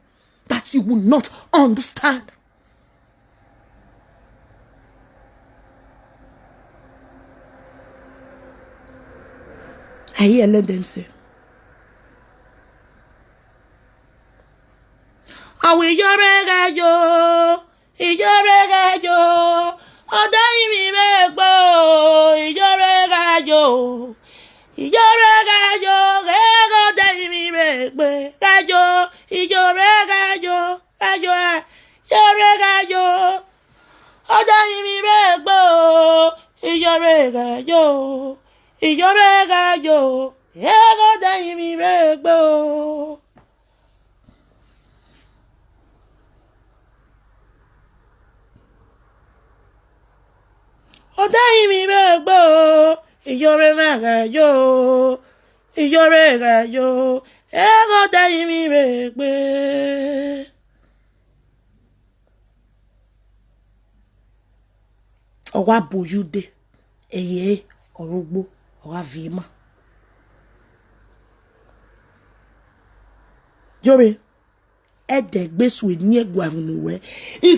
that you will not understand. I hear let them say. Awi yorega yo, odai mi megbo, yorega yo, ego dai mi megbe, gajo, yorega yo, yorega yo, odai mi megbo, yorega yo, ego dai mi megbo. Odai mi megbo, yorega yo, ego dai mi megbe. Owa boyude, eye, orogbo, owa vima. Jobe, it's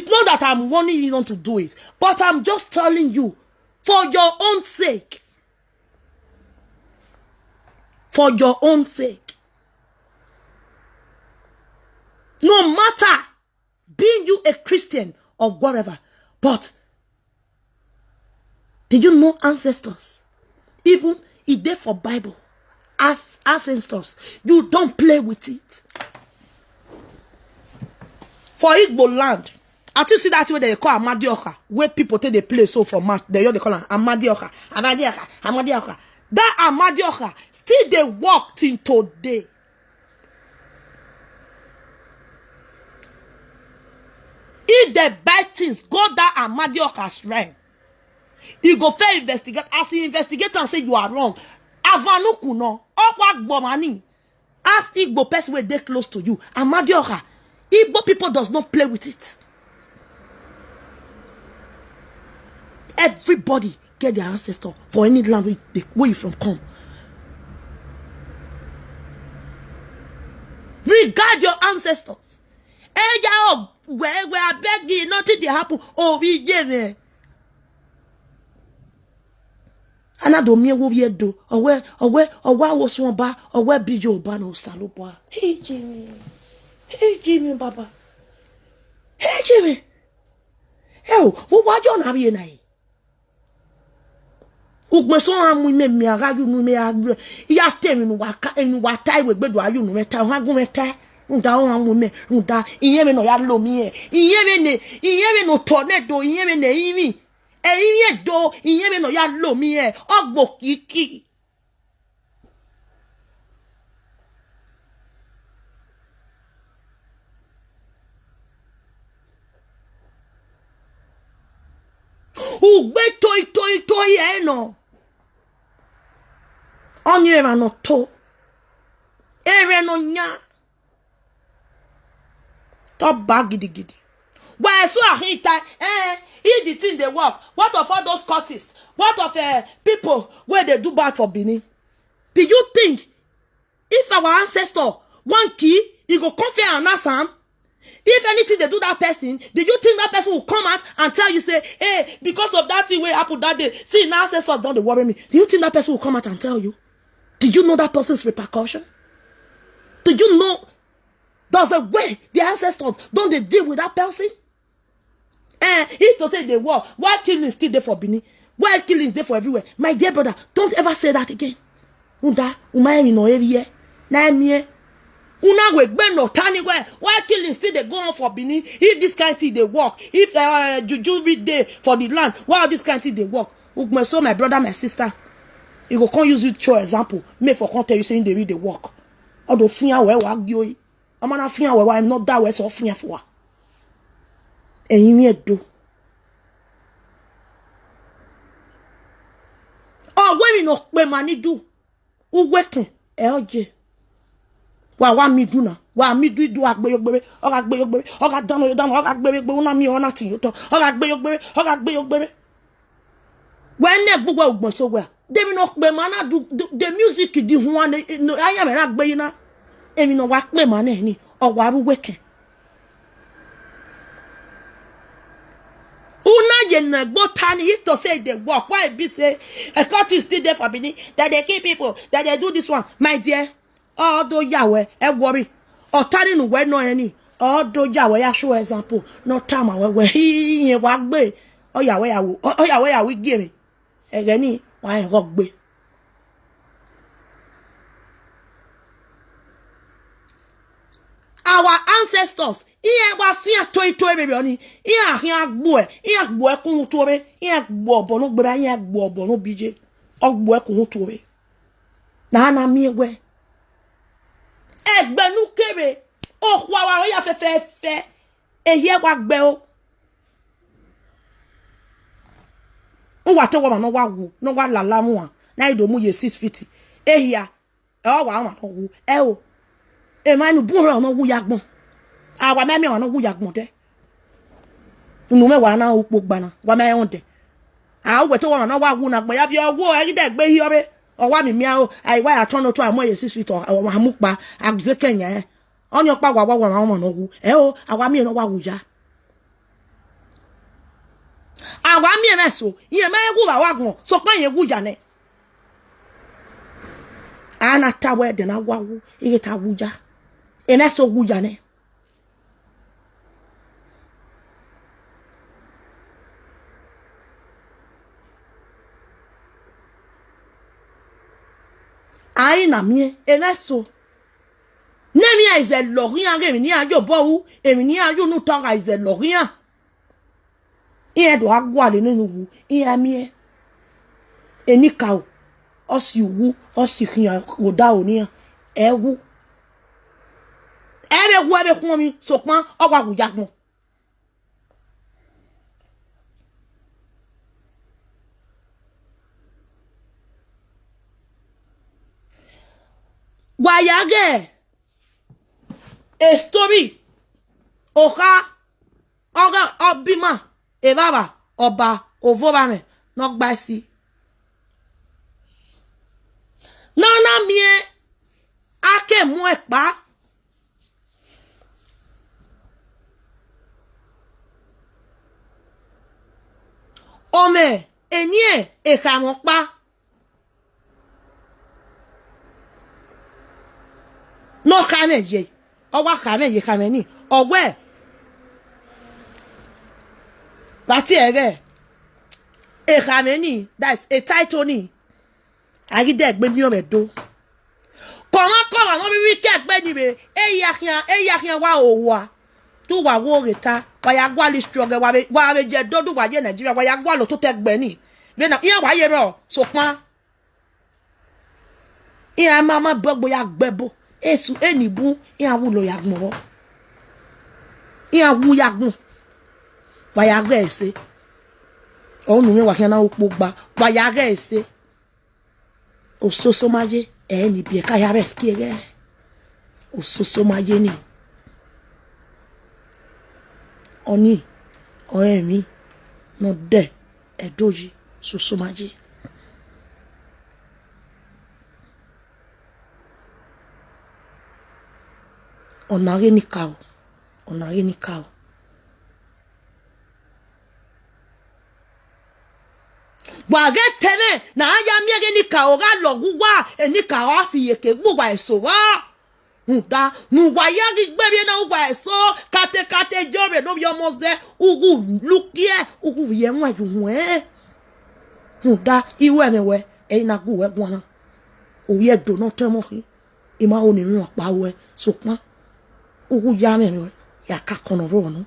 not that I'm warning you not to do it, but I'm just telling you, for your own sake. For your own sake. No matter being you a Christian or whatever, but did you know ancestors? Even if they for Bible, as ancestors, you don't play with it. For Igbo land, I you see that way they call Amadioka, where people take the place so for match, they call Amadioka. That Amadioka still they walk till today. If they buy things, go that Amadioka shrine. You go fair investigate. As the investigator and say you are wrong. Avanuku no. Okwak bomani. Ask Igbo person where they close to you. Amadioka. Igbo people does not play with it. Everybody get their ancestor for any land where you from come. Regard your ancestors. Where I beg you, nothing they happen. Oh, we give it. Anado mi wo viedo. Owe wo swamba. Owe bijo ba no salopa. Hey Jimmy. Hey Jimmy Baba. Hey Jimmy. Hey, wo wajo na bi na yi. Ugbe so amu me agaju nu me agru. Ya temi nu waka enu wata iwe gbedo ayu nu meta ha gun meta. Nda o amu me nda iye me no ya lo mi e. Iye me no tornado iye me ne imi. Iye do iye me no ya lo mi e. Ogbo kiki. Ugbe toi e no. Onye era no to. Ere no nya. Top bag gidi. Why so ahita if the thing they work, what of all those cultists? What of people where they do bad for Benin? Do you think if our ancestor one key, he go come fair and ask him? If anything they do that person, do you think that person will come out and tell you, say, hey, because of that thing where happened that day, see, now ancestors don't worry me. Do you think that person will come out and tell you? Do you know that person's repercussion? Do you know there's a way the ancestors don't they deal with that person? If to say they war, why killing is still there for Benin? Why killing is there for everywhere? My dear brother, don't ever say that again. Unda, umayemi no every na emie. Una we gbe no tani where why killing still they go on for Benin? If this kind of thing they work, if juju read day for the land, why this kind of thing they work? So my brother, my sister, you go come use it show example. Me for come tell you saying they read the work. Odo fian we wa gyo. Amana fian we I'm not that way so fian for. Eyin mi edo. Oh, we no pe mani do. U wekin e oje. Wa mi do na. Wa mi do agbe yogbere. O ga gbe yogbere. O ga dano yo dano. O ga gbe yogbere. Una mi ona ti yo to. O ga gbe yogbere. O ga gbe yogbere. When ne gbogbo ogbon so we. Dem no pe mana do the music di huan no aya me na gbe yin na. Emi no wa pe mana ni. O wa ru wekin. Una yen go tani if to say they work. Why be say a country still there for Benin that they kill people that they do this one, my dear. Oh do Yahweh, worry. Or tani no we no any. Oh do Yahweh ya show example. No time we he work be. Oh Yahweh ya wo. Oh Yahweh ya we give me. Egeni why work be. Our ancestors, iye wa fian toi baby oni, iye iye gbo ekun tobe, iye gbo obonu gbera, iye gbo obonu bije, ogbo ekun tobe. Na mi ewe. Egbenu kere, o wa ya fe, eye wa gbe o. O wa to wa no wa wu, no wa lala mu an, na ido mu ye 6 feet. Ehia, o wa no wu, o. E ma nu bunro no wu yagbon. Awa me no wu yagbon de. Nu me wa na opo gbana. Wa me on de. A we to wa no wa wu na gbo ya fi owo e de gbe hi ore. O wa mi mi a o. Ai wa ya turn to amoye 6 feet o wa mu pa agze kenya e. Onyo pa wa ma no wu. E o awa mi no wa wu ya. Awa mi me so. Iye me wu wa gun. So pa ye wu ya ne. Ana tawe de na wa wu. Iye ta wu ya. Ena so wujane. Ai na mie ena so. Nemi a ize lorian re mi ni ajo bo wu, emi ni ajo nu to ga ize lorian. Iye do agwa le ninu wu, iye mie. Eni ka o. Osi wu, osi kian oda oni e wu. Ebe wu ebe kun mi sokpan ogwa wu yagbon. Wayage a story oka obima e baba oba ovobame no gba si. Nana mie ake mu epa. Ome enye e kamon pa No kame ye. Owa kame ye kame ni. Ogwe. Bati ere. E kame ni. That's a title ni. Agi de gbe ni o medo. Comment no bi wicked gbe ni be. E yakian wa owa. Tu wa wo reta. Wa ya gwa li struggle wa be je dodu wa ye Nigeria wa ya gwa lo to te gbe ni. Be na iya wa ye ro so pan. Iya mama gbogbo ya gbebo. Esu enibu iya wu lo ya gbon. Iya wu ya gbon. Wa ya gbe ese. Onu mi wa kian na opo gba. Wa ya gbe ese. Ososo maje ni bi ka ya re kire. Ososo maje ni. Oni mi no de edoji soso maje. Onare ni kao. Onare ni kao. Wage teme na aya miere ni kao ga logugwa eni kao afi yeke gbugwa eso wa. Nda nu wa ya gbebe na ugwa eso kate jore no bi almost there ugu lukie ugu ye nwa ju nda iwe mewe na gu we gwana. O ye do no temo ki. Ima o ni mi pa we so pan. Ugu ya me ya ka kono ro no.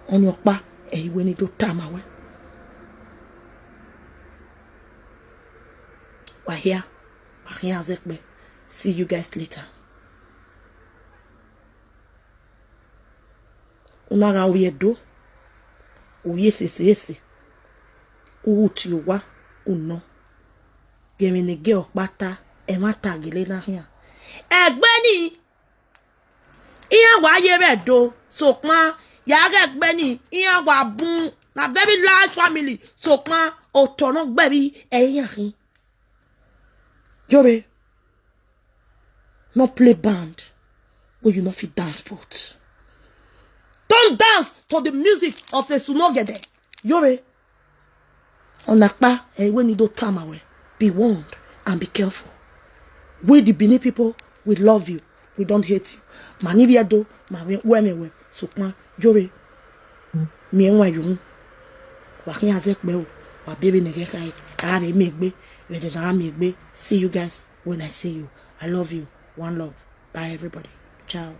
Oni opa iwe ni do tama we. We're here. See you guys later. Unaga oyedo. Oye sese. Uti owa. Uno. Gemenege okpata. Ema tagile na hia. Egbeni. Iya wa yere do. Sokma. Yare egbeni. Iya wa bun. Na very large family. Sokma. Otono gbebi. Eyan. Yore. No play band. Where you not fit dance sport. Don't dance to the music of a sumogede. Yore. Onakpa, when you do time away. Be warned and be careful. We the Benin people, we love you. We don't hate you. Manivia do, we so Yore. Me and you. Wakin azek me. Wa baby negekai. I make me. See you guys when I see you. I love you. One love. Bye, everybody. Ciao.